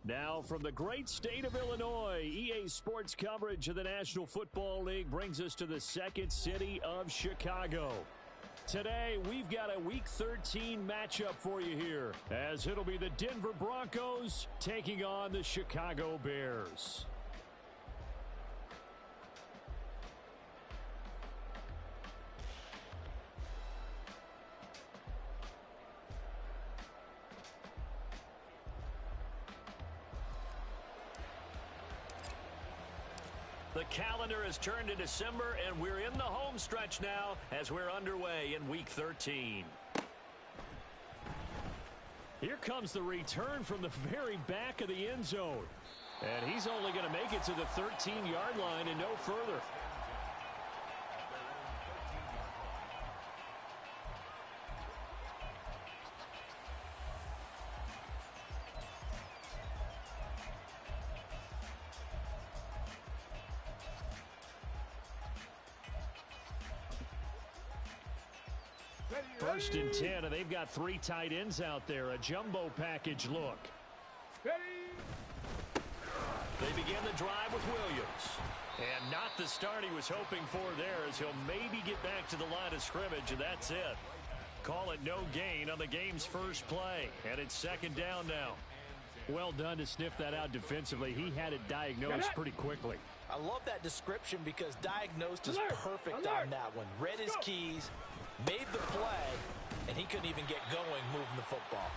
Now from the great state of Illinois, EA Sports coverage of the National Football League brings us to the second city of Chicago. Today, we've got a Week 13 matchup for you here, as it'll be the Denver Broncos taking on the Chicago Bears. The calendar has turned to December, and we're in the home stretch now as we're underway in Week 13. Here comes the return from the very back of the end zone. And he's only going to make it to the 13-yard line and no further. First and 10, and they've got three tight ends out there. A jumbo package look. They begin the drive with Williams. And not the start he was hoping for there, as he'll maybe get back to the line of scrimmage, and that's it. Call it no gain on the game's first play, and it's second down now. Well done to sniff that out defensively. He had it diagnosed pretty quickly. I love that description because diagnosed is perfect on that one. Read his keys, made the play, and he couldn't even get going moving the football.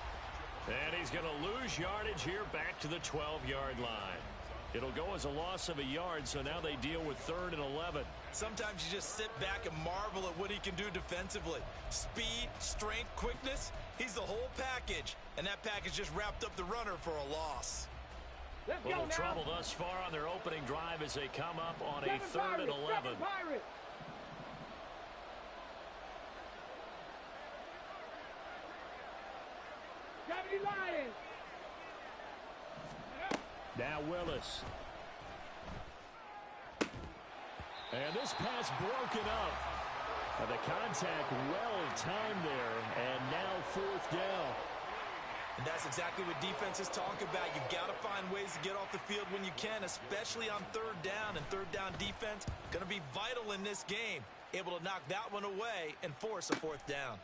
And he's going to lose yardage here back to the 12-yard line. It'll go as a loss of a yard, so now they deal with 3rd and 11. Sometimes you just sit back and marvel at what he can do defensively. Speed, strength, quickness, he's the whole package. And that package just wrapped up the runner for a loss. A little trouble thus far on their opening drive as they come up on a 3rd and 11. Now Willis. And this pass broken up. And the contact well timed there. And now 4th down. And that's exactly what defenses talk about. You've got to find ways to get off the field when you can, especially on 3rd down. And 3rd down defense going to be vital in this game. Able to knock that one away and force a 4th down.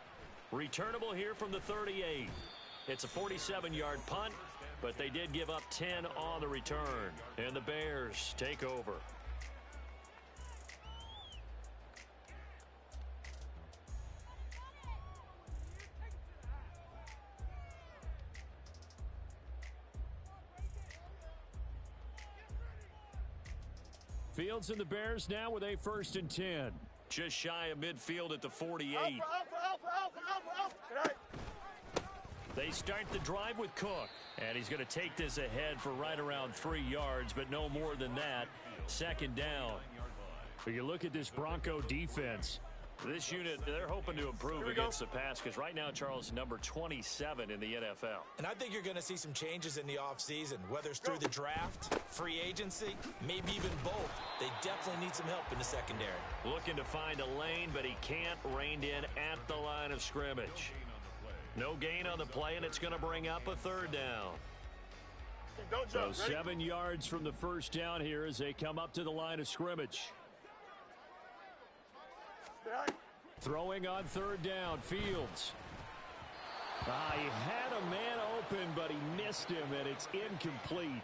Returnable here from the 38. It's a 47-yard punt, but they did give up 10 on the return. And the Bears take over. Fields and the Bears now with a 1st and 10. Just shy of midfield at the 48. They start the drive with Cook. And he's going to take this ahead for right around 3 yards, but no more than that. 2nd down. When you look at this Bronco defense, this unit, they're hoping to improve against the pass because right now, Charles, number 27 in the NFL. And I think you're going to see some changes in the offseason, whether it's through the draft, free agency, maybe even both. They definitely need some help in the secondary. Looking to find a lane, but he can't rein in at the line of scrimmage. No gain on the play, and it's going to bring up a 3rd down. So 7 yards from the 1st down here as they come up to the line of scrimmage. Throwing on 3rd down, Fields. He had a man open, but he missed him, and it's incomplete.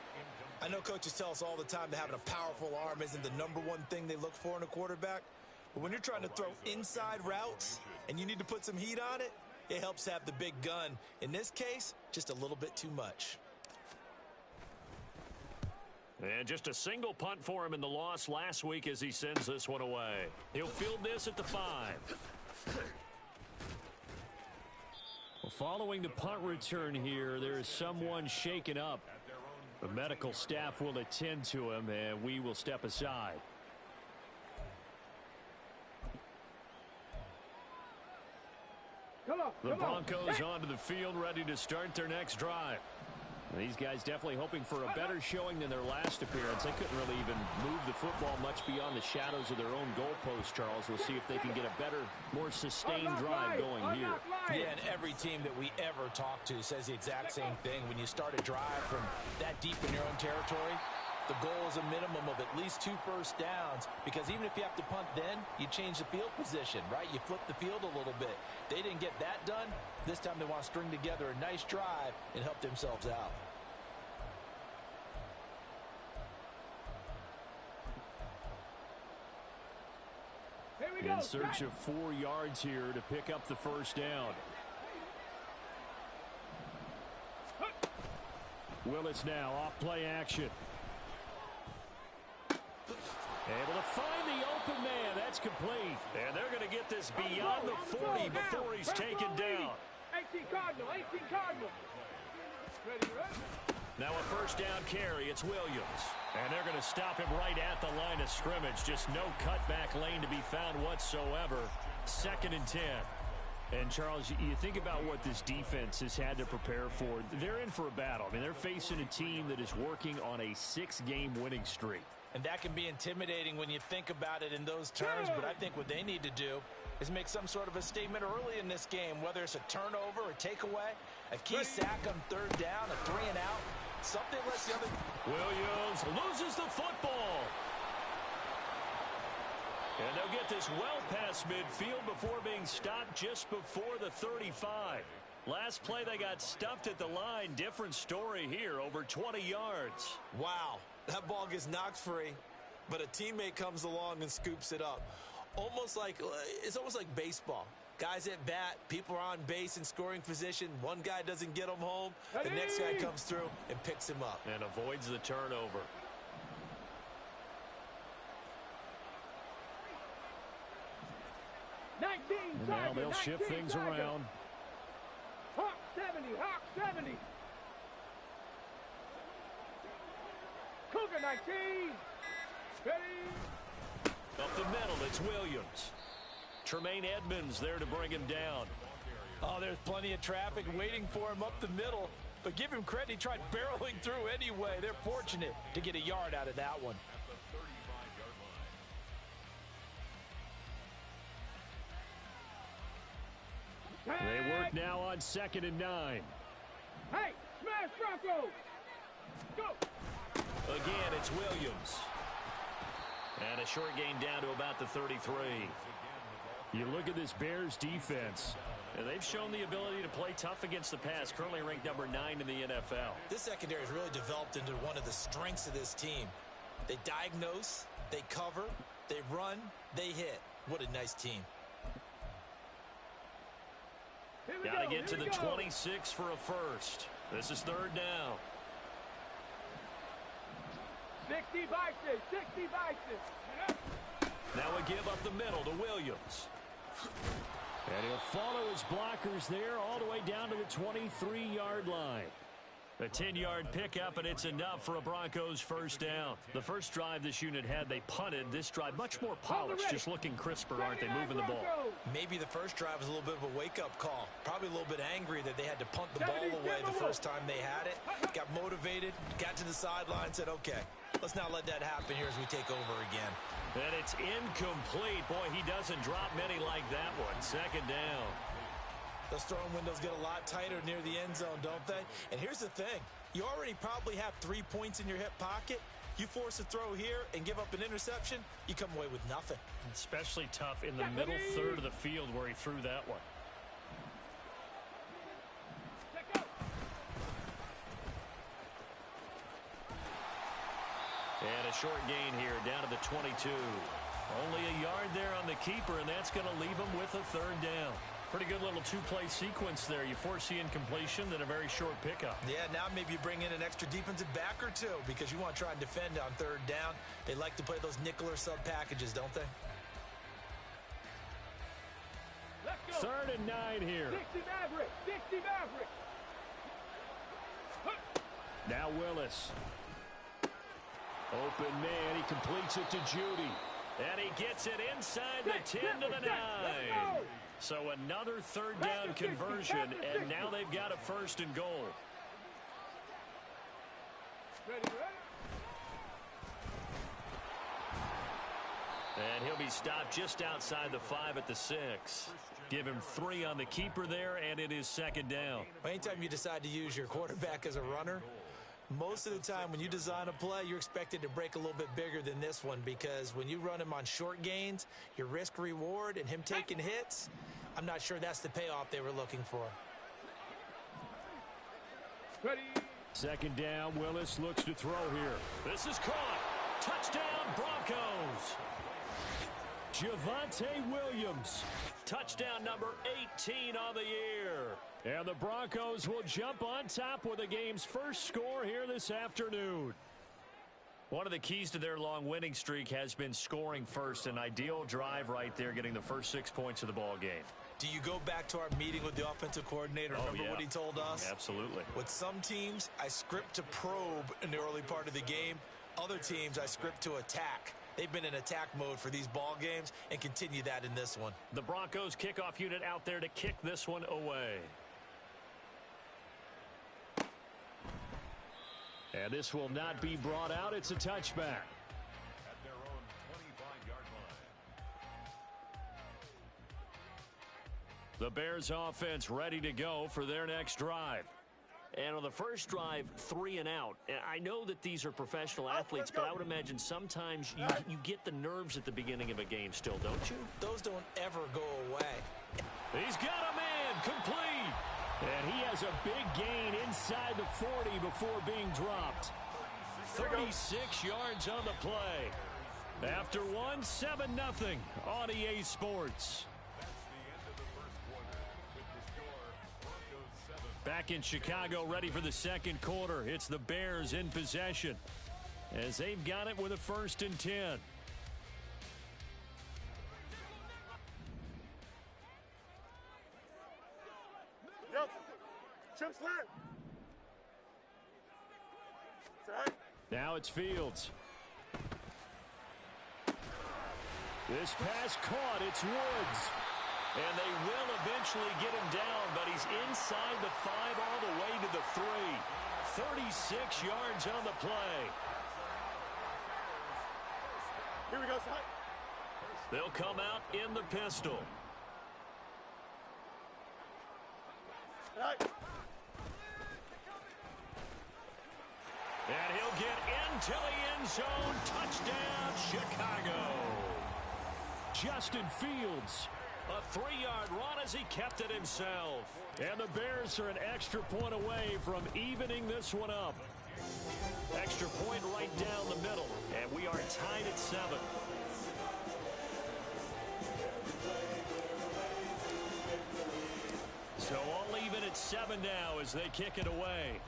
I know coaches tell us all the time that having a powerful arm isn't the #1 thing they look for in a quarterback. But when you're trying to throw inside routes and you need to put some heat on it, it helps have the big gun. In this case, just a little bit too much. And just a single punt for him in the loss last week as he sends this one away. He'll field this at the 5. Well, following the punt return here, there is someone shaken up. The medical staff will attend to him, and we will step aside. The Broncos onto the field, ready to start their next drive. These guys definitely hoping for a better showing than their last appearance. They couldn't really even move the football much beyond the shadows of their own goalpost, Charles. We'll see if they can get a better, more sustained drive going here. Yeah, and every team that we ever talk to says the exact same thing. When you start a drive from that deep in your own territory, the goal is a minimum of at least 2 first downs, because even if you have to punt then, you change the field position, right? You flip the field a little bit. They didn't get that done. This time they want to string together a nice drive and help themselves out. In search of 4 yards here to pick up the first down. Willis now off play action. Able to find the open man. That's complete. And they're going to get this beyond the 40 before he's taken down. 18 Cardinal, 18 Cardinal. Ready? Now a first down carry. It's Williams. And they're going to stop him right at the line of scrimmage. Just no cutback lane to be found whatsoever. 2nd and 10. And, Charles, you think about what this defense has had to prepare for. They're in for a battle. I mean, they're facing a team that is working on a 6-game winning streak. And that can be intimidating when you think about it in those terms, but I think what they need to do is make some sort of a statement early in this game, whether it's a turnover or takeaway, a key sack on 3rd down, a 3-and-out, something less the other. Williams loses the football. And they'll get this well past midfield before being stopped just before the 35. Last play they got stuffed at the line. Different story here, over 20 yards. Wow, that ball gets knocked free, but a teammate comes along and scoops it up. It's almost like baseball. Guys at bat, people are on base in scoring position. One guy doesn't get him home. The next guy comes through and picks him up. And avoids the turnover. And now they'll shift things around. Hawk 70, Hawk 70. Cougar 19. Ready? Up the middle, it's Williams. Tremaine Edmonds there to bring him down. Oh, there's plenty of traffic waiting for him up the middle. But give him credit, he tried barreling through anyway. They're fortunate to get a yard out of that one. They work now on 2nd and 9. Hey, smash Bronco. Go. Again, it's Williams. And a short gain down to about the 33. You look at this Bears defense, and they've shown the ability to play tough against the pass, currently ranked number 9 in the NFL. This secondary has really developed into one of the strengths of this team. They diagnose, they cover, they run, they hit. What a nice team. Got to get to the 26 for a first. This is 3rd down. 60 vices, 60 vices. Now a give up the middle to Williams. And he'll follow his blockers there all the way down to the 23-yard line. A 10-yard pickup, and it's enough for a Broncos first down. The first drive this unit had, they punted. This drive, much more polished, just looking crisper, aren't they, moving the ball? Maybe the first drive was a little bit of a wake-up call. Probably a little bit angry that they had to punt the ball away the first time they had it. Got motivated, got to the sideline, said, okay, let's not let that happen here as we take over again. And it's incomplete. Boy, he doesn't drop many like that one. 2nd down. Those throwing windows get a lot tighter near the end zone, don't they? And here's the thing. You already probably have 3 points in your hip pocket. You force a throw here and give up an interception, you come away with nothing. Especially tough in the middle third of the field where he threw that one. And a short gain here down to the 22. Only a yard there on the keeper, and that's going to leave him with a 3rd down. Pretty good little 2-play sequence there. You force the incompletion, then a very short pickup. Yeah, now maybe you bring in an extra defensive back or two because you want to try and defend on 3rd down. They like to play those nickel or sub packages, don't they? 3rd and 9 here. 60 Maverick, 60 Maverick. Now Willis. Open man, he completes it to Judy. And he gets it inside the 10 to the 9. So another 3rd down conversion, and now they've got a 1st and goal. He'll be stopped just outside the 5 at the 6. Give him 3 on the keeper there, and it is second down. Anytime you decide to use your quarterback as a runner, most of the time when you design a play, you're expected to break a little bit bigger than this one, because when you run him on short gains, your risk-reward and him taking hits, I'm not sure that's the payoff they were looking for. Ready. Second down, Willis looks to throw here. This is caught. Touchdown, Broncos. Javonte Williams. Touchdown number 18 on the year. And the Broncos will jump on top with the game's first score here this afternoon. One of the keys to their long winning streak has been scoring first. An ideal drive right there, getting the first 6 points of the ball game. Do you go back to our meeting with the offensive coordinator? Remember what he told us? Absolutely. With some teams, I script to probe in the early part of the game. Other teams, I script to attack. They've been in attack mode for these ball games and continue that in this one. The Broncos kickoff unit out there to kick this one away. And this will not be brought out. It's a touchback. At their own 25-yard line. The Bears offense ready to go for their next drive. And on the first drive, 3 and out. I know that these are professional athletes, but I would imagine sometimes you get the nerves at the beginning of a game still, don't you? Those don't ever go away. He's got a man complete. And he has a big gain inside the 40 before being dropped. 36 yards on the play. After one, 7-0 on EA Sports. Back in Chicago, ready for the second quarter. It's the Bears in possession as they've got it with a 1st and 10. Chip slant. Now it's Fields. This pass caught. It's Woods. And they will eventually get him down, but he's inside the 5 all the way to the 3. 36 yards on the play. Here we go, son. They'll come out in the pistol. And he'll get into the end zone. Touchdown, Chicago. Justin Fields. A 3-yard run as he kept it himself. And the Bears are an extra point away from evening this one up. Extra point right down the middle. And we are tied at 7. So all even at 7 now as they kick it away.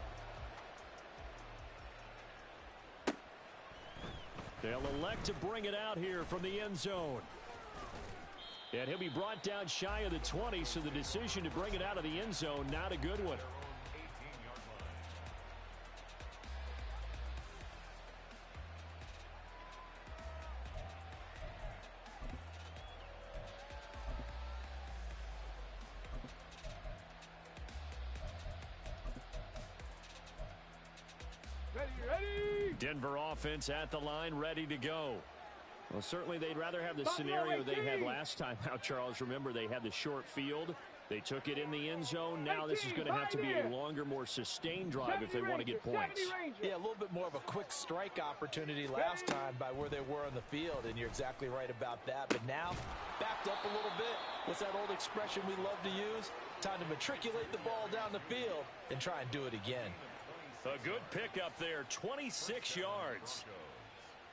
They'll elect to bring it out here from the end zone. And he'll be brought down shy of the 20, so the decision to bring it out of the end zone, not a good one. Ready. Denver offense at the line, ready to go. Well, certainly they'd rather have the scenario they had last time out, Charles. Remember, they had the short field. They took it in the end zone. Now this is going to have to be a longer, more sustained drive if they want to get points. Yeah, a little bit more of a quick strike opportunity last time by where they were on the field, and you're exactly right about that. But now, backed up a little bit. What's that old expression we love to use? Time to matriculate the ball down the field and try and do it again. A good pickup there, 26 yards.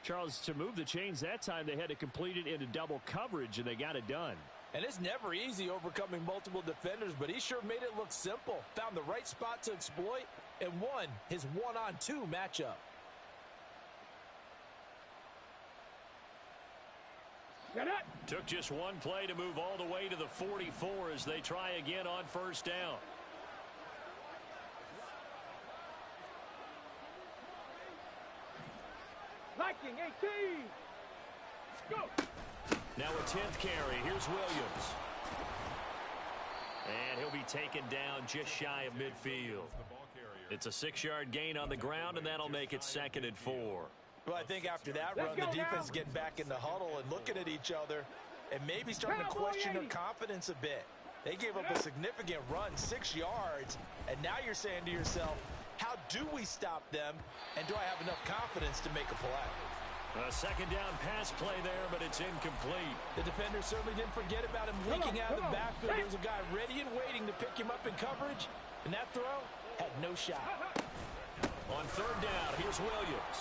Charles, to move the chains that time, they had to complete it into double coverage, and they got it done. And it's never easy overcoming multiple defenders, but he sure made it look simple. Found the right spot to exploit and won his 1-on-2 matchup. Took just one play to move all the way to the 44 as they try again on first down. Liking 18. Go. Now a 10th carry. Here's Williams. And he'll be taken down just shy of midfield. It's a 6-yard gain on the ground, and that'll make it 2nd and 4. Well, I think after that run, the defense getting back in the huddle and looking at each other and maybe starting to question their confidence a bit. They gave up a significant run, 6 yards, and now you're saying to yourself, how do we stop them, and do I have enough confidence to make a play? A second down pass play there, but it's incomplete. The defender certainly didn't forget about him leaking out of the backfield. There was a guy ready and waiting to pick him up in coverage, and that throw had no shot. On third down, here's Williams.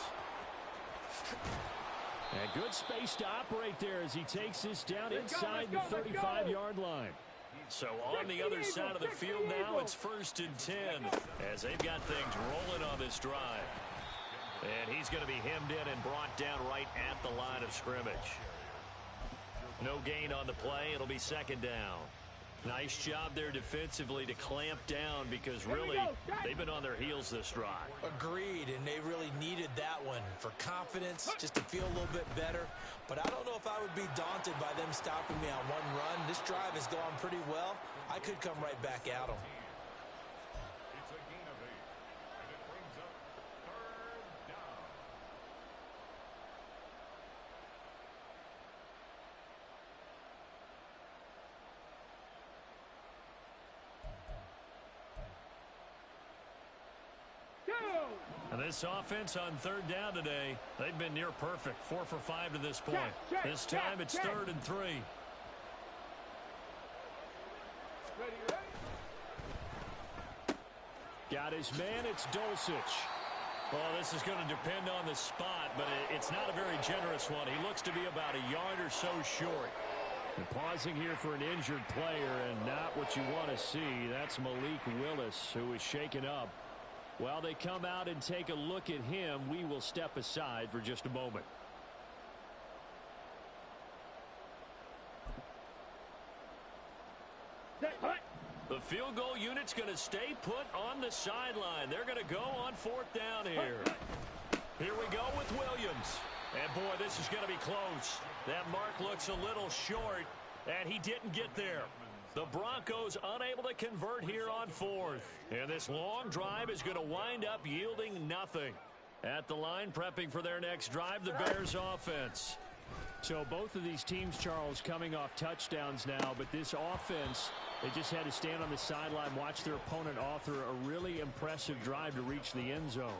And good space to operate there as he takes this down inside the 35-yard line. So on the other side of the field now, it's 1st and 10 as they've got things rolling on this drive. And he's going to be hemmed in and brought down right at the line of scrimmage. No gain on the play. It'll be 2nd down. Nice job there defensively to clamp down because really they've been on their heels this drive. Agreed, and they really needed that one for confidence, just to feel a little bit better. But I don't know if I would be daunted by them stopping me on one run. This drive has gone pretty well. I could come right back at them. It's a gain of 8, and it brings up 3rd down. And this offense on 3rd down today, they've been near perfect. 4 for 5 to this point. This time it's 3rd and 3. Got his man, it's Dulcich. Well, this is going to depend on the spot, but it's not a very generous one. He looks to be about a yard or so short. And pausing here for an injured player, and not what you want to see. That's Malik Willis, who is shaken up. While they come out and take a look at him, we will step aside for just a moment. The field goal unit's going to stay put on the sideline. They're going to go on 4th down here. Here we go with Williams. And, boy, this is going to be close. That mark looks a little short, and he didn't get there. The Broncos unable to convert here on 4th. And this long drive is going to wind up yielding nothing. At the line, prepping for their next drive, the Bears offense. So both of these teams, Charles, coming off touchdowns now, but this offense, they just had to stand on the sideline, watch their opponent author a really impressive drive to reach the end zone.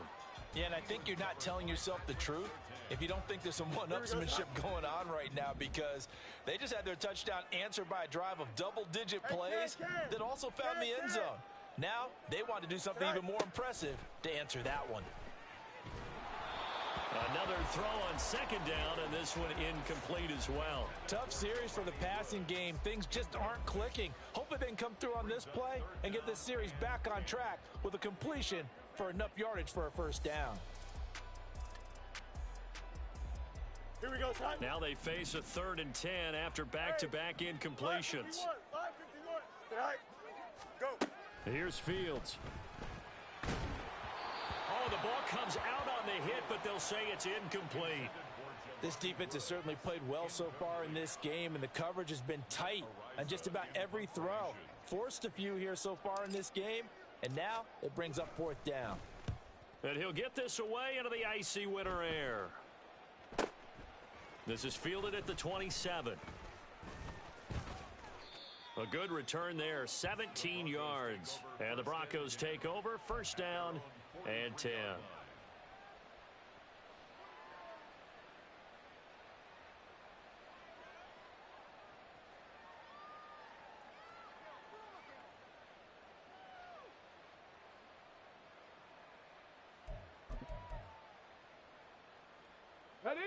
Yeah, and I think you're not telling yourself the truth if you don't think there's some one-upsmanship going on right now, because they just had their touchdown answered by a drive of double-digit plays that also found the end zone. Now they want to do something even more impressive to answer that one. Another throw on 2nd down, and this one incomplete as well. Tough series for the passing game. Things just aren't clicking. Hopefully they can come through on this play and get this series back on track with a completion for enough yardage for a 1st down. Here we go, son. Now they face a 3rd and 10 after back-to-back incompletions. 5:51. All right, go. Here's Fields. Oh, the ball comes out on the hit, but they'll say it's incomplete. This defense has certainly played well so far in this game, and the coverage has been tight on just about every throw. Forced a few here so far in this game, and now it brings up 4th down. And he'll get this away into the icy winter air. This is fielded at the 27. A good return there, 17 yards. And the Broncos take over, 1st down and 10. Ready?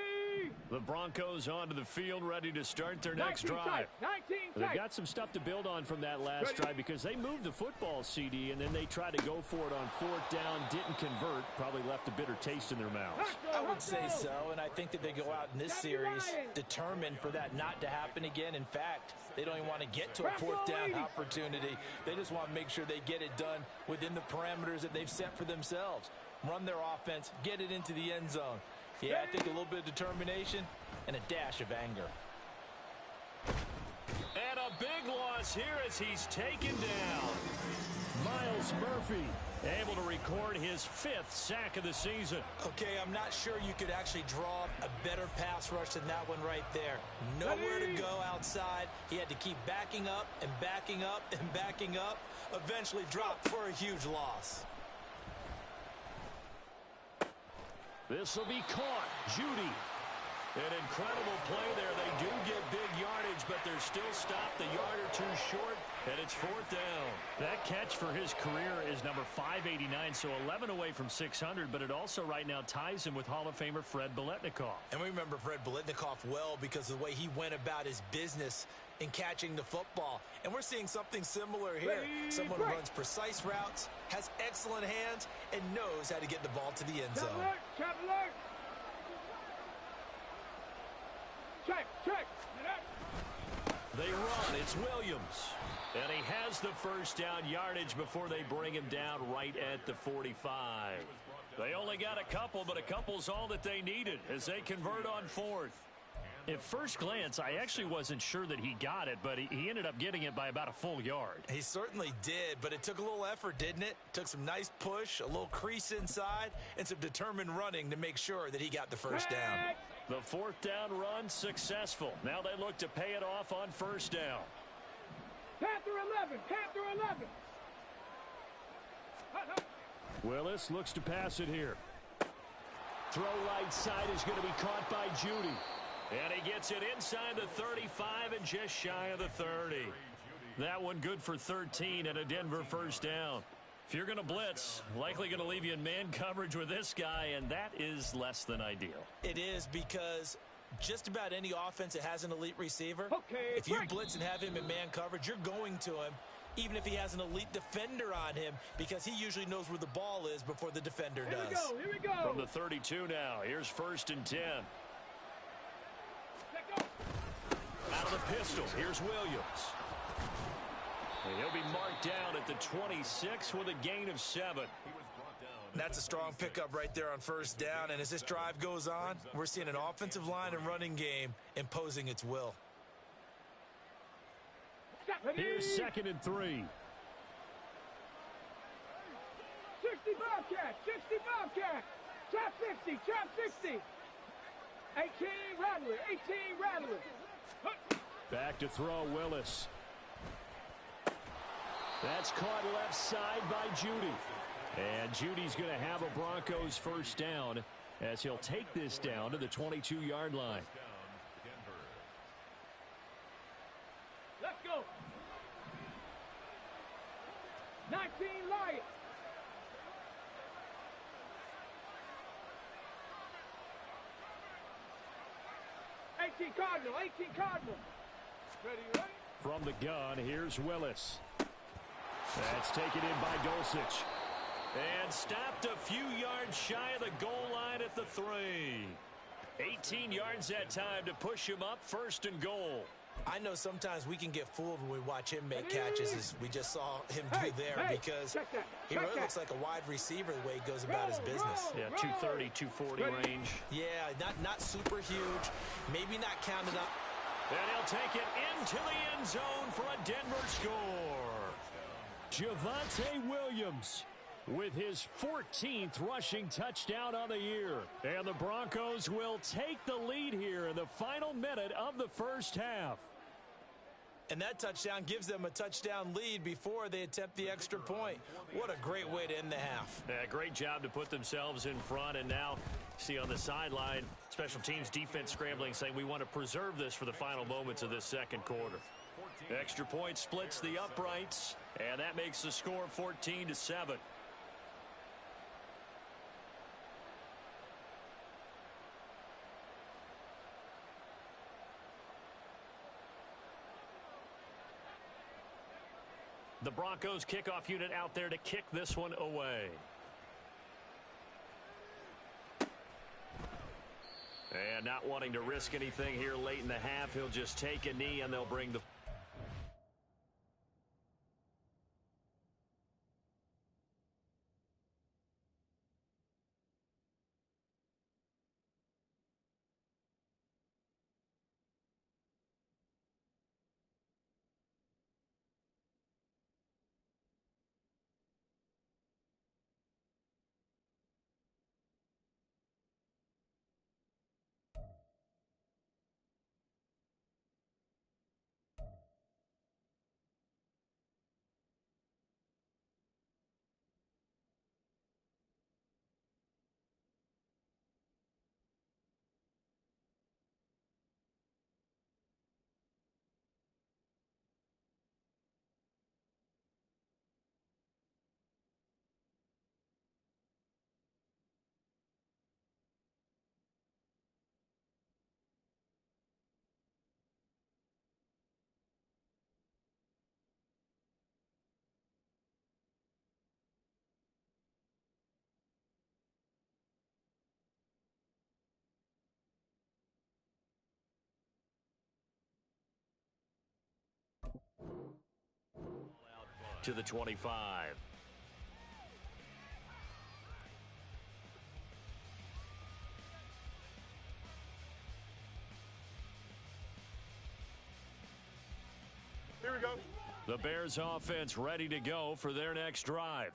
The Broncos onto the field, ready to start their next drive. 19 They've got some stuff to build on from that last drive because they moved the football, CD, and then they tried to go for it on 4th down, didn't convert, probably left a bitter taste in their mouths. I would say so, and I think that they go out in this series determined for that not to happen again. In fact, they don't even want to get to a 4th down opportunity. They just want to make sure they get it done within the parameters that they've set for themselves. Run their offense, get it into the end zone. Yeah, I think a little bit of determination and a dash of anger. And a big loss here as he's taken down. Miles Murphy able to record his 5th sack of the season. Okay, I'm not sure you could actually draw a better pass rush than that one right there. Nowhere to go outside. He had to keep backing up and backing up and backing up. Eventually dropped for a huge loss. This will be caught. Judy. An incredible play there. They do get big yardage, but they're still stopped a yard or two short, and it's 4th down. That catch for his career is number 589, so 11 away from 600, but it also right now ties him with Hall of Famer Fred Biletnikoff. And we remember Fred Biletnikoff well because of the way he went about his business in catching the football. And we're seeing something similar here. Someone who runs precise routes, has excellent hands, and knows how to get the ball to the end zone. Trap alert! Check! They run. It's Williams. And he has the first down yardage before they bring him down right at the 45. They only got a couple, but a couple's all that they needed as they convert on 4th. At first glance, I actually wasn't sure that he got it, but he ended up getting it by about a full yard. He certainly did, but it took a little effort, didn't it? Took some nice push, a little crease inside, and some determined running to make sure that he got the first down. The 4th down run successful. Now they look to pay it off on 1st down. Panther 11! Willis looks to pass it here. Throw right side is going to be caught by Judy. And he gets it inside the 35 and just shy of the 30. That one good for 13 and a Denver first down. If you're going to blitz, likely going to leave you in man coverage with this guy, and that is less than ideal. It is because just about any offense that has an elite receiver, if you blitz and have him in man coverage, you're going to him, even if he has an elite defender on him, because he usually knows where the ball is before the defender does. Here we go. From the 32 now, here's 1st and 10. Out of the pistol, here's Williams. And he'll be marked down at the 26 with a gain of 7. That's a strong pickup right there on 1st down, and as this drive goes on, we're seeing an offensive line and running game imposing its will. Here's 2nd and 3. 60 Bobcat! Trap 60! 18 Rattler! Back to throw, Willis. That's caught left side by Judy. And Judy's going to have a Broncos first down as he'll take this down to the 22-yard line. Let's go! 19 Lions! Eighteen Cardinal! Ready? From the gun, here's Willis. That's taken in by Dulcich. And stopped a few yards shy of the goal line at the 3. 18 yards that time to push him up 1st and goal. I know sometimes we can get fooled when we watch him make catches, as we just saw him do there, because he really looks like a wide receiver the way he goes about his business. Yeah, 230, 240 range. Yeah, not super huge, maybe not counted up. And he'll take it into the end zone for a Denver score. Javonte Williams with his 14th rushing touchdown on the year. And the Broncos will take the lead here in the final minute of the first half. And that touchdown gives them a touchdown lead before they attempt the extra point. What a great way to end the half. Yeah, great job to put themselves in front. And now, see on the sideline, special teams defense scrambling, saying we want to preserve this for the final moments of this second quarter. Extra point splits the uprights, and that makes the score 14-7. The Broncos kickoff unit out there to kick this one away. And not wanting to risk anything here late in the half, he'll just take a knee and they'll bring the to the 25. Here we go. The Bears offense ready to go for their next drive.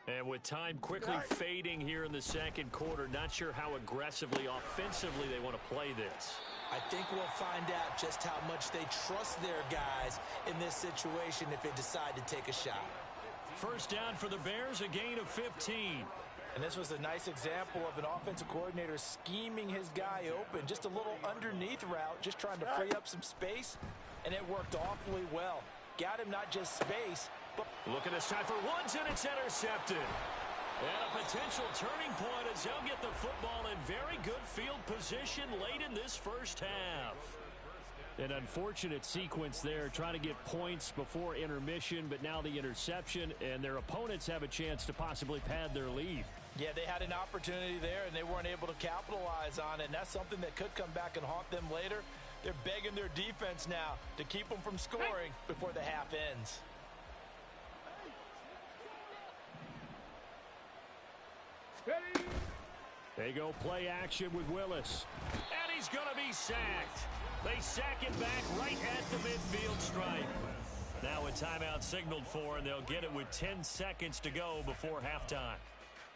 And with time quickly fading here in the second quarter, not sure how aggressively, offensively they want to play this. I think we'll find out just how much they trust their guys in this situation if they decide to take a shot. First down for the Bears, a gain of 15. And this was a nice example of an offensive coordinator scheming his guy open. Just a little underneath route, just trying to free up some space, and it worked awfully well. Got him not just space, but... Look at this time for Woods, and it's intercepted. And a potential turning point as they'll get the football in very good field position late in this first half. An unfortunate sequence there, trying to get points before intermission, but now the interception, and their opponents have a chance to possibly pad their lead. Yeah, they had an opportunity there, and they weren't able to capitalize on it, and that's something that could come back and haunt them later. They're begging their defense now to keep them from scoring before the half ends. They go play action with Willis. And he's going to be sacked. They sack it back right at the midfield stripe. Now a timeout signaled for, and they'll get it with 10 seconds to go before halftime.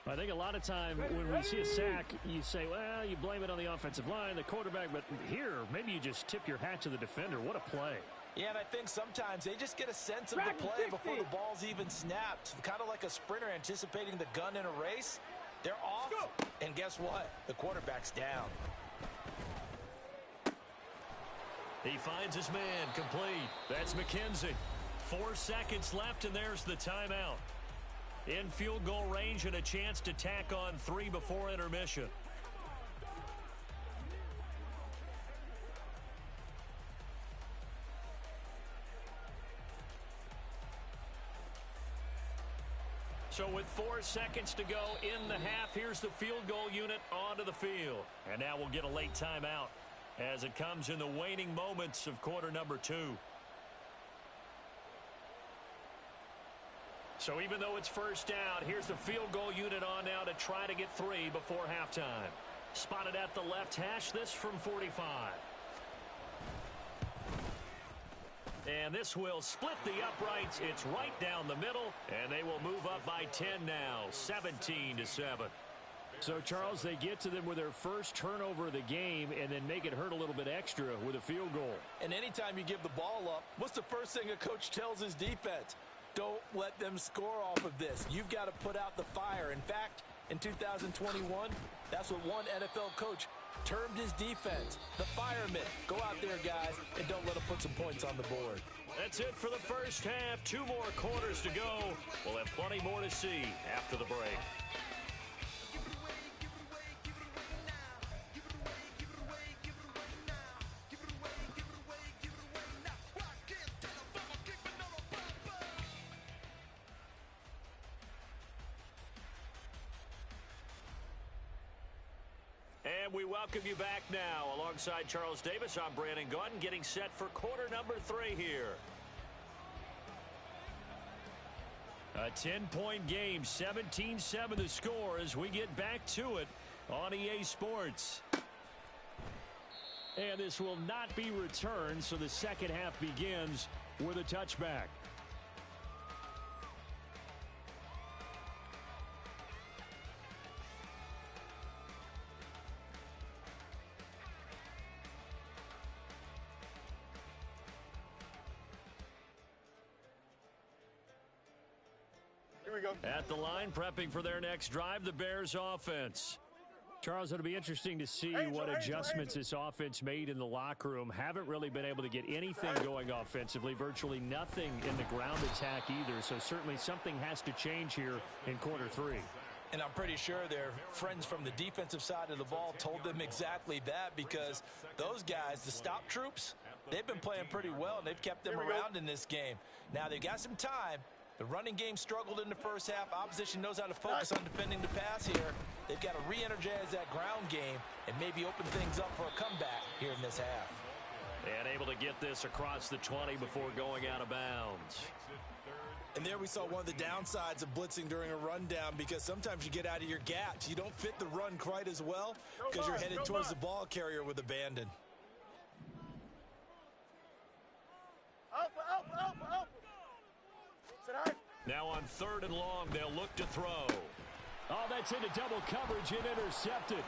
I think a lot of time when we see a sack, you say, well, you blame it on the offensive line, the quarterback, but here, maybe you just tip your hat to the defender. What a play. Yeah, and I think sometimes they just get a sense of the play before the ball's even snapped. Kind of like a sprinter anticipating the gun in a race. They're off, and guess what? The quarterback's down. He finds his man complete. That's McKenzie. 4 seconds left, and there's the timeout. In field goal range and a chance to tack on 3 before intermission. So with 4 seconds to go in the half, here's the field goal unit onto the field. And now we'll get a late timeout as it comes in the waning moments of quarter number 2. So even though it's first down, here's the field goal unit on now to try to get 3 before halftime. Spotted at the left hash, this from 45. And this will split the uprights. It's right down the middle, and they will move up by 10 now, 17-7. So, Charles, they get to them with their first turnover of the game and then make it hurt a little bit extra with a field goal. And anytime you give the ball up, what's the first thing a coach tells his defense? Don't let them score off of this. You've got to put out the fire. In fact, in 2021, that's what one NFL coach termed his defense, the firemen. Go out there, guys, and don't let them put some points on the board. That's it for the first half. 2 more quarters to go. We'll have plenty more to see after the break. And we welcome you back now. Alongside Charles Davis, I'm Brandon Gaudin, getting set for quarter number 3 here. A 10-point game, 17-7 the score as we get back to it on EA Sports. And this will not be returned, so the second half begins with a touchback. At the line, prepping for their next drive, the Bears offense. Charles, it'll be interesting to see what adjustments this offense made in the locker room. Haven't really been able to get anything going offensively, virtually nothing in the ground attack either. So certainly something has to change here in quarter 3. And I'm pretty sure their friends from the defensive side of the ball told them exactly that, because those guys, the stop troops, they've been playing pretty well, and they've kept them around in this game. Now, they've got some time. The running game struggled in the first half. Opposition knows how to focus on defending the pass here. They've got to re-energize that ground game and maybe open things up for a comeback here in this half. And able to get this across the 20 before going out of bounds. And there we saw one of the downsides of blitzing during a rundown, because sometimes you get out of your gaps. You don't fit the run quite as well because you're headed towards the ball carrier with abandon. Now on 3rd and long, they'll look to throw. Oh, that's into double coverage and intercepted.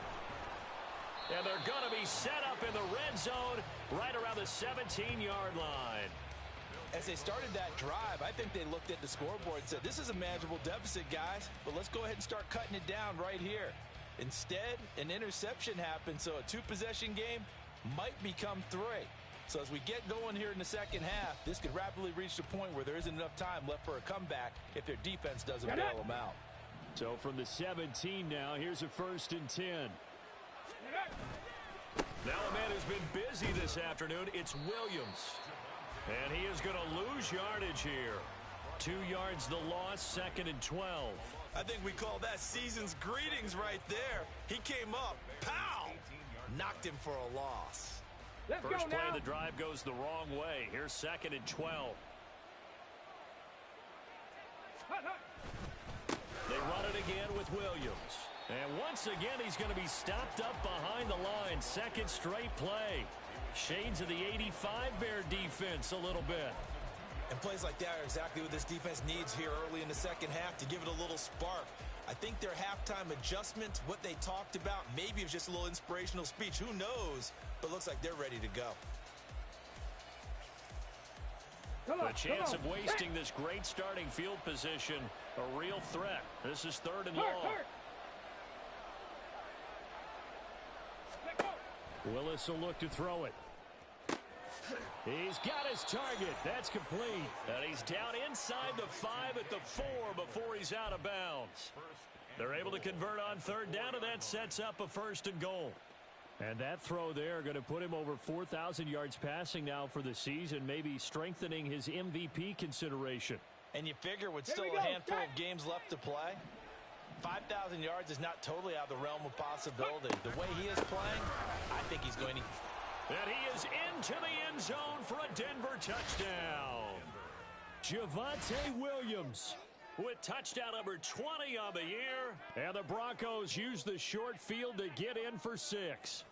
And they're going to be set up in the red zone right around the 17-yard line. As they started that drive, I think they looked at the scoreboard and said, this is a manageable deficit, guys, but let's go ahead and start cutting it down right here. Instead, an interception happened, so a 2-possession game might become 3. So as we get going here in the second half, this could rapidly reach the point where there isn't enough time left for a comeback if their defense doesn't bail them out. So from the 17 now, here's a 1st and 10. Now a man who's been busy this afternoon, it's Williams. And he is going to lose yardage here. 2 yards the loss, 2nd and 12. I think we call that season's greetings right there. He came up, pow! Knocked him for a loss. First play of the drive goes the wrong way. Here's 2nd and 12. They run it again with Williams. And once again, he's going to be stopped up behind the line. 2nd straight play. Shades of the 85 Bear defense a little bit. And plays like that are exactly what this defense needs here early in the second half to give it a little spark. I think their halftime adjustment, what they talked about, maybe it was just a little inspirational speech. Who knows? But looks like they're ready to go. The chance of wasting this great starting field position, a real threat. This is 3rd and long. Willis will look to throw it. He's got his target. That's complete. And he's down inside the 5 at the 4 before he's out of bounds. They're able to convert on 3rd down, and that sets up a 1st and goal. And that throw there going to put him over 4,000 yards passing now for the season, maybe strengthening his MVP consideration. And you figure with still a handful of games left to play, 5,000 yards is not totally out of the realm of possibility. The way he is playing, I think he's going to... And he is into the end zone for a Denver touchdown. Javonte Williams with touchdown number 20 on the year. And the Broncos use the short field to get in for 6.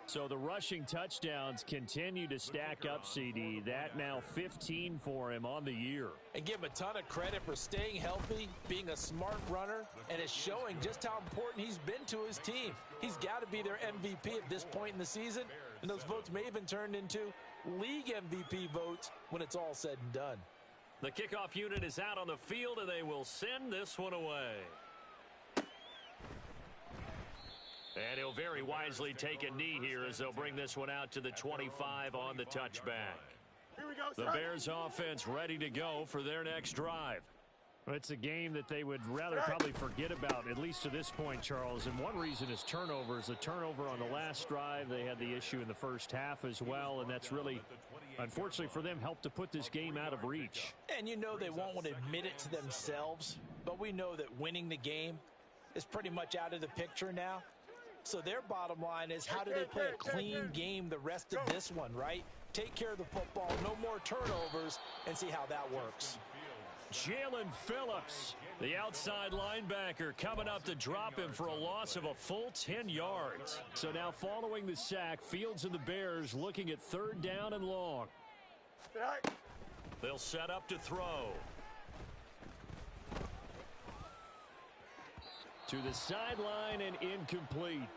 So the rushing touchdowns continue to stack up, CD. That now 15 for him on the year. And give him a ton of credit for staying healthy, being a smart runner, and it's showing just how important he's been to his team. He's got to be their MVP at this point in the season, and those votes may even turn into league MVP votes when it's all said and done. The kickoff unit is out on the field, and they will send this one away. And he'll very wisely take a knee here as they'll bring this one out to the 25 on the touchback. The Bears offense ready to go for their next drive. Well, it's a game that they would rather probably forget about, at least to this point, Charles. And one reason is turnovers. A turnover on the last drive. They had the issue in the first half as well, and that's really, unfortunately for them, helped to put this game out of reach. And you know they won't want to admit it to themselves, but we know that winning the game is pretty much out of the picture now. So their bottom line is, how do they play a clean game the rest of this one, right? Take care of the football, no more turnovers, and see how that works. Jalen Phillips, the outside linebacker, coming up to drop him for a loss of a full 10 yards. So now following the sack, Fields and the Bears looking at 3rd down and long. They'll set up to throw. To the sideline and incomplete.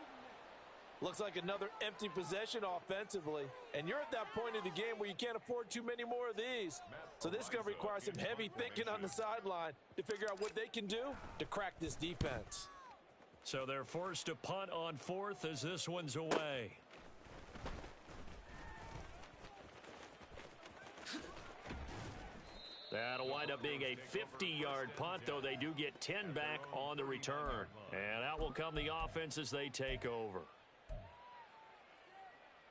Looks like another empty possession offensively. And you're at that point of the game where you can't afford too many more of these. So this is going to require some heavy thinking on the sideline to figure out what they can do to crack this defense. So they're forced to punt on 4th as this one's away. That'll wind up being a 50-yard punt, though they do get 10 back on the return. And out will come the offense as they take over.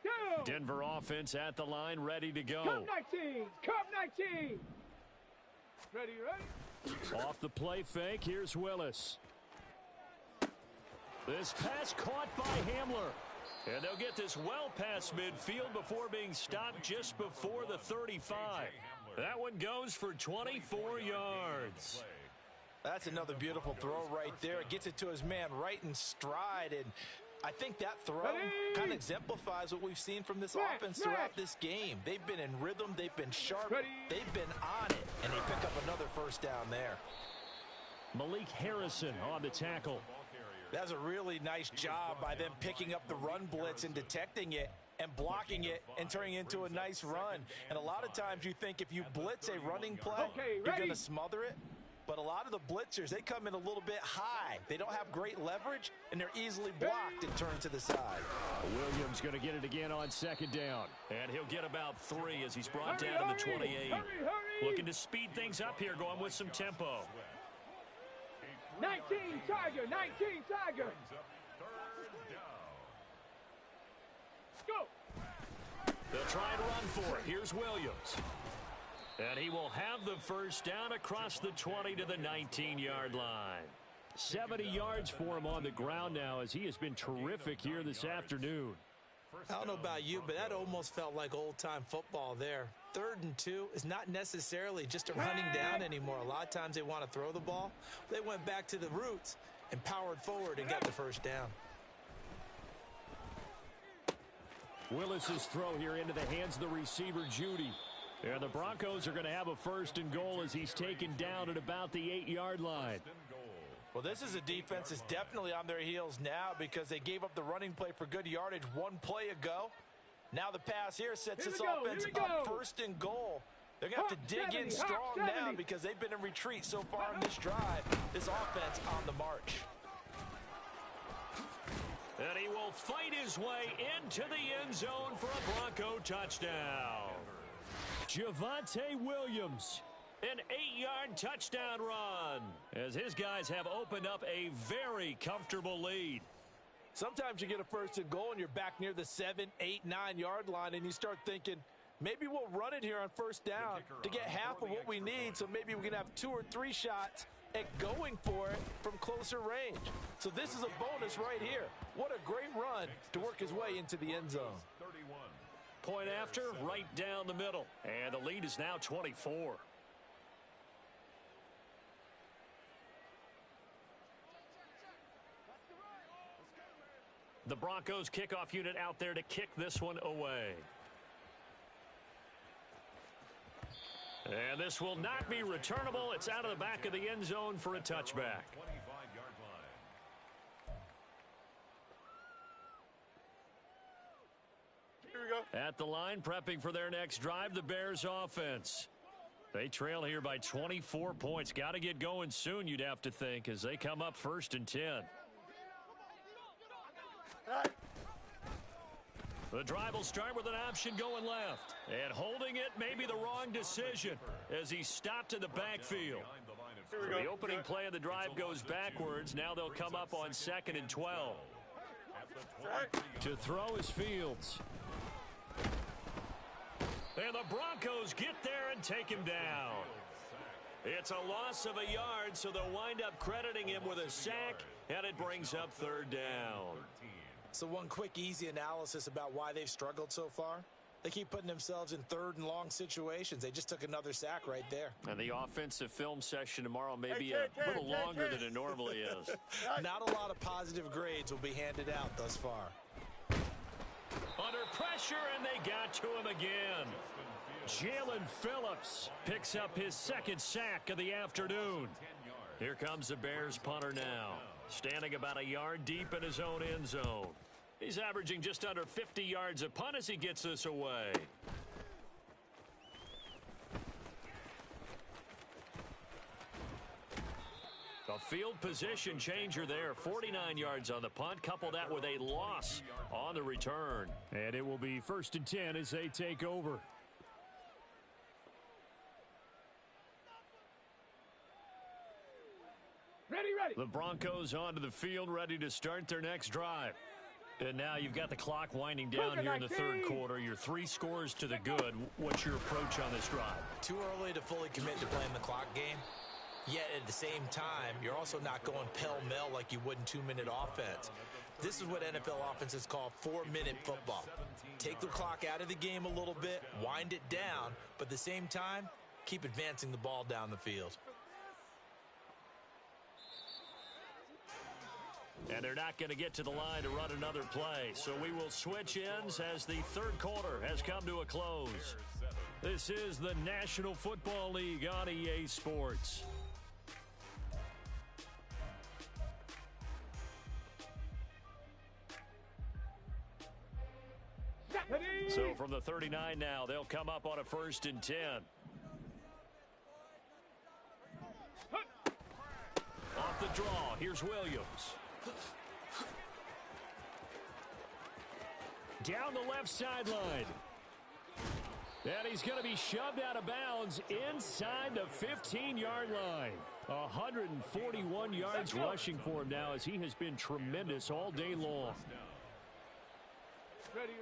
Go! Denver offense at the line, ready to go. Come 19! Come 19! Ready, ready? Off the play fake, here's Willis. This pass caught by Hamler. And they'll get this well past midfield before being stopped just before the 35. That one goes for 24 yards. That's another beautiful throw right there. It gets it to his man right in stride, and I think that throw kind of exemplifies what we've seen from this offense throughout this game. They've been in rhythm, they've been sharp, they've been on it, and they pick up another first down there. Malik Harrison on the tackle. That's a really nice job by them picking up the run blitz and detecting it and blocking it and turning it into a nice run. And a lot of times you think if you blitz a running play, you're going to smother it. But a lot of the blitzers, they come in a little bit high. They don't have great leverage, and they're easily blocked and turned to the side. Williams going to get it again on second down. And he'll get about 3 as he's brought down to the 28. Looking to speed things up here, going with some tempo. 19 Tiger, 19 Tiger. Go. They'll try and run for it. Here's Williams. And he will have the first down across the 20 to the 19-yard line. 70 yards for him on the ground now as he has been terrific here this afternoon. I don't know about you, but that almost felt like old-time football there. 3rd and 2 is not necessarily just a running down anymore. A lot of times they want to throw the ball. They went back to the roots and powered forward and got the first down. Willis's throw here into the hands of the receiver, Judy. And the Broncos are going to have a 1st and goal as he's taken down at about the 8-yard line. Well, this is a defense that's definitely on their heels now because they gave up the running play for good yardage one play ago. Now the pass here sets this offense up 1st and goal. They're going to have to dig in strong now because they've been in retreat so far in this drive. This offense on the march. And he will fight his way into the end zone for a Bronco touchdown. Javonte Williams. An 8-yard touchdown run as his guys have opened up a very comfortable lead. Sometimes you get a 1st and goal and you're back near the 7, 8, 9-yard line and you start thinking, maybe we'll run it here on 1st down to get half of what we need, so maybe we can have 2 or 3 shots at going for it from closer range. So this is a bonus right here. What a great run to work his way into the end zone. Point after, right down the middle. And the lead is now 24. The Broncos kickoff unit out there to kick this one away. And this will not be returnable. It's out of the back of the end zone for a touchback. At the line, prepping for their next drive, the Bears offense. They trail here by 24 points. Got to get going soon, you'd have to think, as they come up 1st and 10. The drive will start with an option going left. And holding it may be the wrong decision as he stopped in the backfield. So the opening play of the drive goes backwards. Now they'll come up on 2nd and 12. To throw is Fields. And the Broncos get there and take him down. It's a loss of a yard, so they'll wind up crediting him with a sack, and it brings up 3rd down. So one quick, easy analysis about why they've struggled so far. They keep putting themselves in 3rd and long situations. They just took another sack right there. And the offensive film session tomorrow may be a little longer than it normally is. Not a lot of positive grades will be handed out thus far. Under pressure, and they got to him again. Jalen Phillips picks up his 2nd sack of the afternoon. Here comes the Bears punter now, standing about a yard deep in his own end zone. He's averaging just under 50 yards a punt as he gets this away. A field position changer there. 49 yards on the punt. Couple that with a loss on the return. And it will be 1st and 10 as they take over. Ready. The Broncos onto the field, ready to start their next drive. And now you've got the clock winding down here in the 3rd quarter. You're 3 scores to the good. What's your approach on this drive? Too early to fully commit to playing the clock game. Yet at the same time, you're also not going pell-mell like you would in 2-minute offense. This is what NFL offenses call 4-minute football. Take the clock out of the game a little bit, wind it down, but at the same time, keep advancing the ball down the field. And they're not going to get to the line to run another play. So we will switch ends as the third quarter has come to a close. This is the National Football League on EA Sports. So from the 39 now, they'll come up on a 1st and 10. Off the draw, here's Williams. Down the left sideline. And he's going to be shoved out of bounds inside the 15-yard line. 141 yards rushing for him now as he has been tremendous all day long. Ready.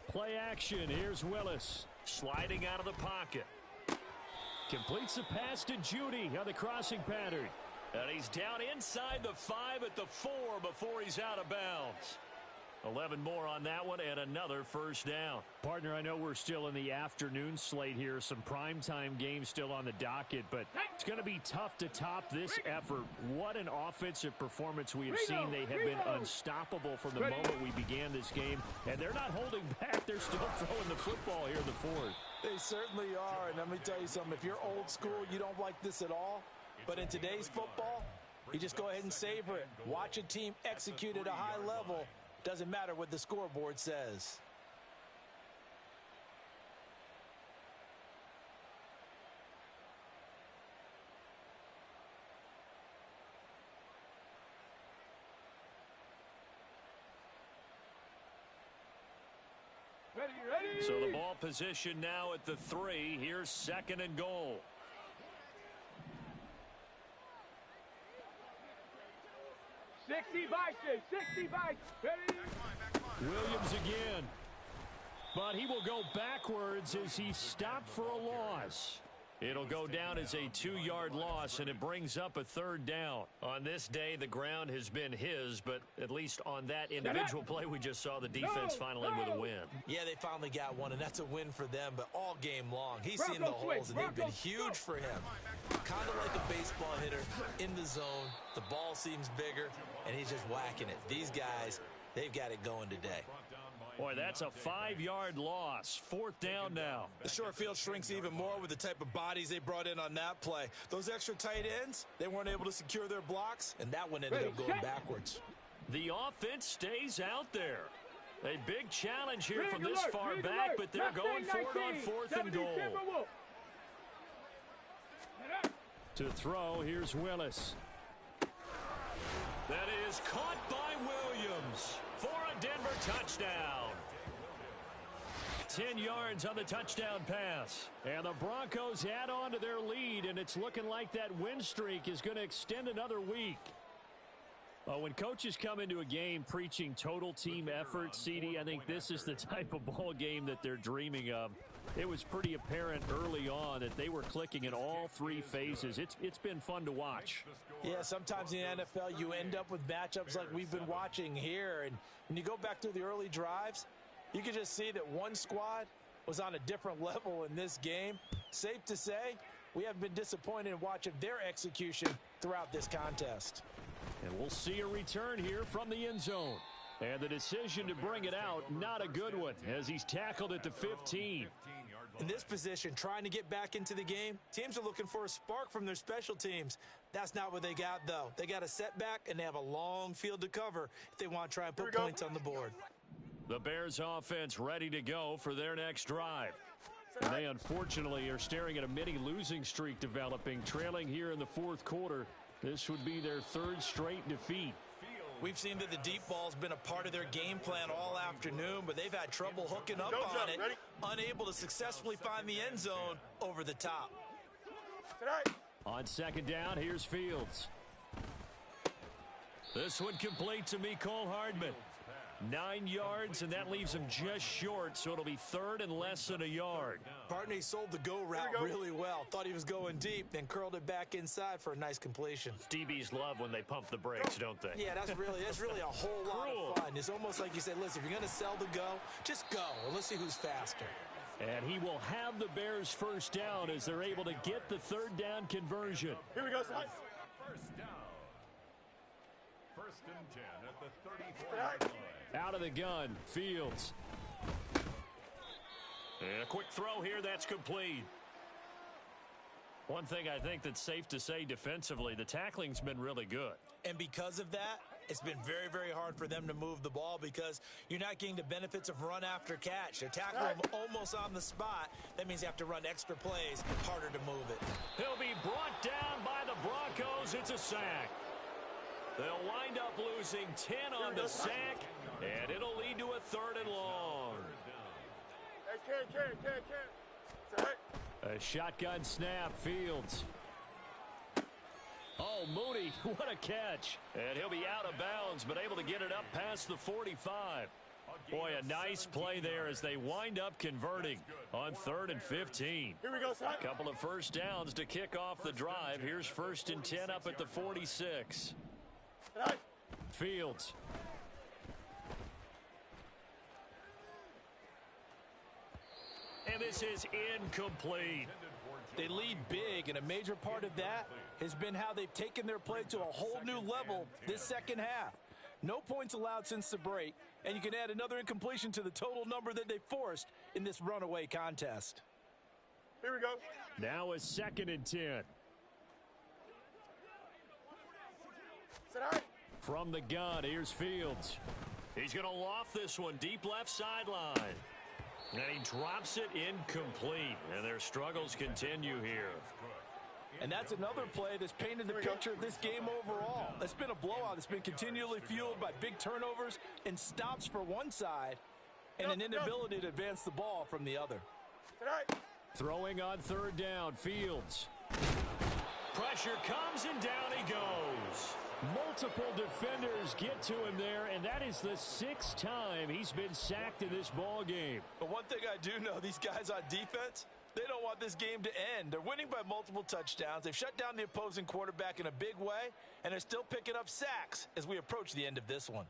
Play action. Here's Willis. Sliding out of the pocket. Completes the pass to Judy on the crossing pattern. And he's down inside the 5 at the 4 before he's out of bounds. 11 more on that one and another 1st down. Partner, I know we're still in the afternoon slate here. Some primetime games still on the docket, but it's going to be tough to top this effort. What an offensive performance we have seen. They have been unstoppable from the moment we began this game, and they're not holding back. They're still throwing the football here in the 4th. They certainly are, and let me tell you something. If you're old school, you don't like this at all. But in today's football, you just go ahead and savor it. Watch a team execute at a high level. Doesn't matter what the scoreboard says. Ready. So the ball position now at the 3. Here's 2nd and goal. Ready. Williams again. But he will go backwards as he stopped for a loss. It'll go down as a 2-yard loss, and it brings up a 3rd down. On this day, the ground has been his, but at least on that individual play, we just saw the defense finally with a win. Yeah, they finally got one, and that's a win for them, but all game long. He's seen the holes, and they've been huge for him. Kind of like a baseball hitter in the zone. The ball seems bigger, and he's just whacking it. These guys, they've got it going today. Boy, that's a 5-yard loss. 4th down now. The short field shrinks even more with the type of bodies they brought in on that play. Those extra tight ends, they weren't able to secure their blocks, and that one ended up going backwards. The offense stays out there. A big challenge here from this far back, but they're going for it on 4th and goal. To throw, here's Willis. That is caught by Williams for a Denver touchdown. 10 yards on the touchdown pass. And the Broncos add on to their lead, and it's looking like that win streak is going to extend another week. When coaches come into a game preaching total team effort, CD, I think this is the type of ball game that they're dreaming of. It was pretty apparent early on that they were clicking in all 3 phases. It's been fun to watch. Yeah, sometimes in the NFL you end up with matchups like we've been watching here. And when you go back to the early drives, you can just see that one squad was on a different level in this game. Safe to say, we haven't been disappointed in watching their execution throughout this contest. And we'll see a return here from the end zone. And the decision to bring it out, not a good one, as he's tackled at the 15. In this position, trying to get back into the game, teams are looking for a spark from their special teams. That's not what they got, though. They got a setback, and they have a long field to cover if they want to try and put points on the board. The Bears offense ready to go for their next drive. And they unfortunately are staring at a mini losing streak developing, trailing here in the 4th quarter. This would be their 3rd straight defeat. We've seen that the deep ball's been a part of their game plan all afternoon, but they've had trouble hooking up on it, unable to successfully find the end zone over the top. On 2nd down, here's Fields. This one complete to Mecole Hardman. 9 yards, and that leaves him just short, so it'll be 3rd and less than a yard. Partner, he sold the go route really well. Thought he was going deep, then curled it back inside for a nice completion. DBs love when they pump the brakes, don't they? Yeah, that's really a whole lot of fun. It's almost like you said, listen, if you're going to sell the go, just go, and let's see who's faster. And he will have the Bears first down as they're able to get the third down conversion. Here we go, son. First down. First and 10 at the 34-yard line. Out of the gun, Fields. And a quick throw here, that's complete. One thing I think that's safe to say defensively, the tackling's been really good. And because of that, it's been very, very hard for them to move the ball because you're not getting the benefits of run after catch. They're tackling them almost on the spot. That means you have to run extra plays, harder to move it. He'll be brought down by the Broncos. It's a sack. They'll wind up losing 10 on the sack, and it'll lead to a 3rd and long. A shotgun snap, Fields. Oh, Mooney, what a catch. And he'll be out of bounds, but able to get it up past the 45. Boy, a nice play there as they wind up converting on 3rd and 15. Here we go, son. A couple of first downs to kick off the drive. Here's 1st and 10 up at the 46. Fields. And this is incomplete. They lead big, and a major part of that has been how they've taken their play to a whole new level this second half. No points allowed since the break, and you can add another incompletion to the total number that they forced in this runaway contest. Here we go. Now a 2nd and 10. From the gun, here's Fields. He's going to loft this one deep left sideline. And he drops it incomplete. And their struggles continue here. And that's another play that's painted the picture of this game overall. It's been a blowout. It's been continually fueled by big turnovers and stops for one side and an inability to advance the ball from the other. Throwing on 3rd down, Fields. Pressure comes and down he goes. Multiple defenders get to him there, and that is the 6th time he's been sacked in this ball game. But one thing I do know, these guys on defense, they don't want this game to end. They're winning by multiple touchdowns. They've shut down the opposing quarterback in a big way, and they're still picking up sacks as we approach the end of this one.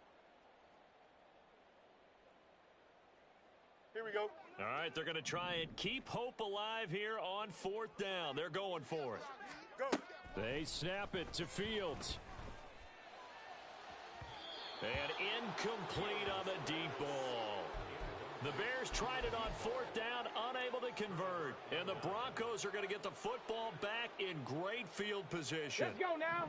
Here we go. All right, they're going to try and keep hope alive here on 4th down. They're going for it. Go. They snap it to Fields. And incomplete on the deep ball. The Bears tried it on 4th down, unable to convert. And the Broncos are going to get the football back in great field position. Let's go now.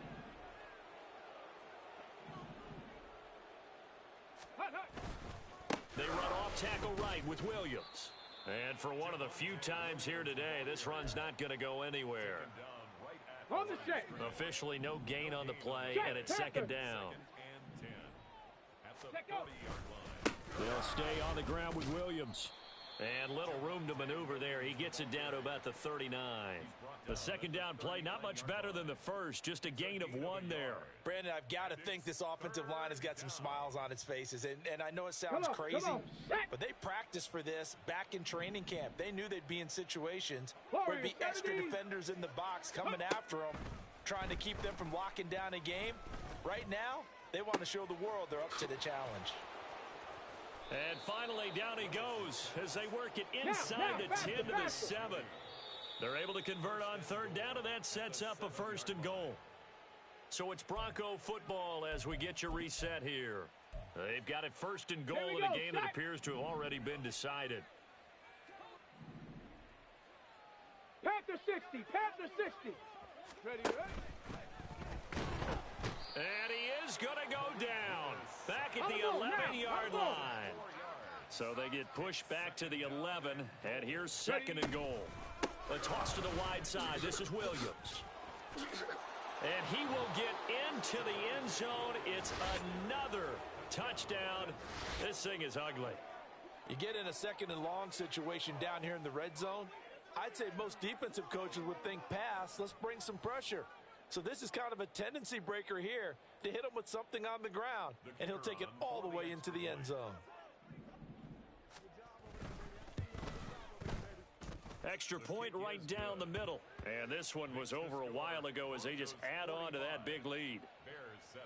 They run off tackle right with Williams. And for one of the few times here today, this run's not going to go anywhere. On the check. Officially no gain on the play, and it's 2nd down. They'll stay on the ground with Williams. And little room to maneuver there. He gets it down to about the 39. The 2nd down play, not much better than the first. Just a gain of 1 there. Brandon, I've got to think this offensive line has got some smiles on its faces. And I know it sounds crazy, but they practiced for this back in training camp. They knew they'd be in situations where there'd be extra defenders in the box coming after them, trying to keep them from locking down a game. Right now, they want to show the world they're up to the challenge. And finally, down he goes as they work it inside the 10 to the 7. They're able to convert on 3rd down, and that sets up a 1st and goal. So it's Bronco football as we get you reset here. They've got it 1st and goal in a game that appears to have already been decided. Panther 60. Panther 60. Ready, ready. And he is going to go down. Back at the 11-yard line. So they get pushed back to the 11, and here's 2nd and goal. A toss to the wide side. This is Williams. And he will get into the end zone. It's another touchdown. This thing is ugly. You get in a 2nd and long situation down here in the red zone. I'd say most defensive coaches would think pass. Let's bring some pressure. So this is kind of a tendency breaker here to hit him with something on the ground, and he'll take it all the way into the end zone. Extra point right down the middle. And this one was over a while ago as they just add on to that big lead. Bears 7.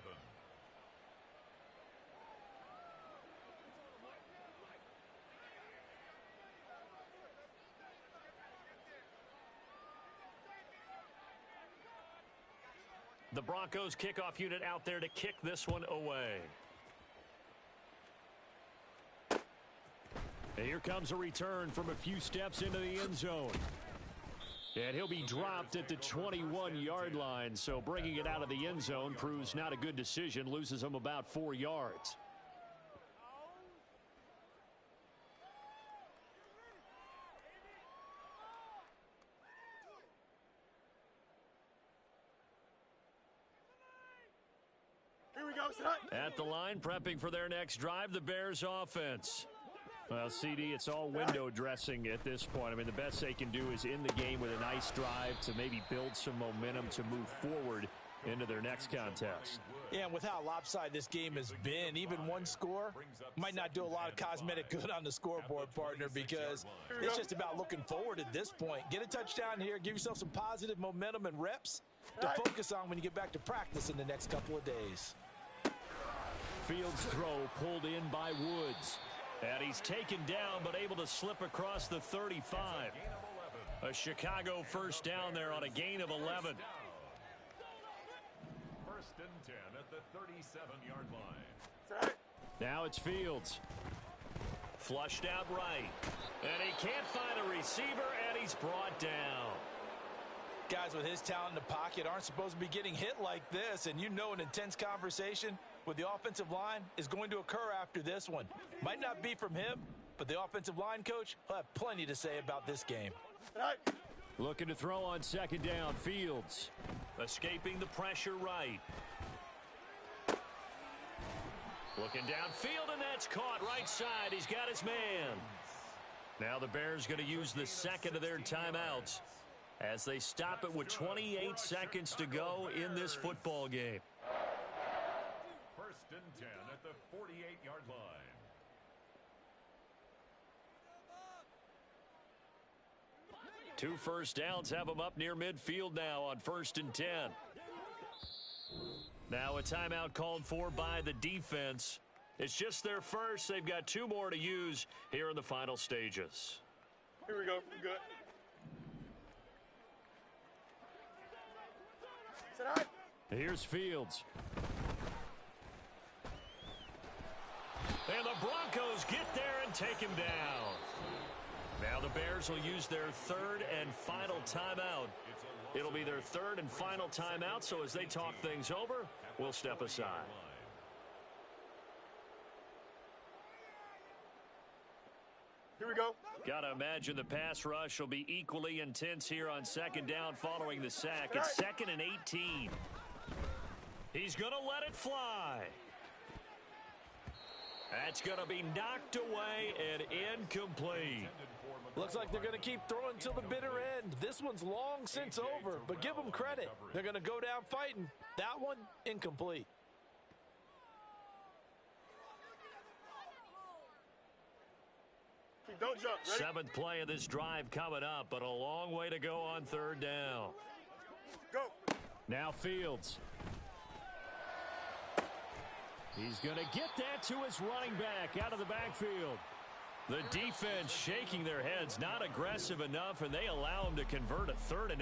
The Broncos kickoff unit out there to kick this one away. And here comes a return from a few steps into the end zone. And he'll be dropped at the 21-yard line, so bringing it out of the end zone proves not a good decision, loses him about 4 yards. Here we go, son. At the line, prepping for their next drive, the Bears offense. Well, CD, it's all window dressing at this point. I mean, the best they can do is end the game with a nice drive to maybe build some momentum to move forward into their next contest. Yeah, and with how lopsided this game has been, even one score might not do a lot of cosmetic good on the scoreboard, partner, because it's just about looking forward at this point. Get a touchdown here, give yourself some positive momentum and reps to focus on when you get back to practice in the next couple of days. Fields' throw pulled in by Woods. And he's taken down but able to slip across the 35. A Chicago first down there on a gain of 11. First and 10 at the 37-yard line. Now it's Fields. Flushed out right. And he can't find a receiver, and he's brought down. Guys with his talent in the pocket aren't supposed to be getting hit like this, and you know an intense conversation with the offensive line is going to occur after this one. Might not be from him, but the offensive line coach will have plenty to say about this game. Looking to throw on second down, Fields. Escaping the pressure right. Looking downfield, and that's caught right side. He's got his man. Now the Bears going to use the second of their timeouts as they stop it with 28 seconds to go in this football game. First and 10 at the 48-yard line. Two first downs have them up near midfield now on first and 10. Now a timeout called for by the defense. It's just their first. They've got 2 more to use here in the final stages. Here we go. We're good. Sit down. Here's Fields. And the Broncos get there and take him down. Now the Bears will use their third and final timeout. It'll be their third and final timeout, so as they talk things over, we'll step aside. Here we go. Gotta imagine the pass rush will be equally intense here on second down following the sack. It's 2nd and 18. He's gonna let it fly. That's going to be knocked away and incomplete. Looks like they're going to keep throwing till the bitter end. This one's long since over, but give them credit. They're going to go down fighting. That one, incomplete. Don't jump. Ready? 7th play of this drive coming up, but a long way to go on third down. Go. Now Fields. He's going to get that to his running back out of the backfield. The defense shaking their heads, not aggressive enough, and they allow him to convert a 3rd and 8.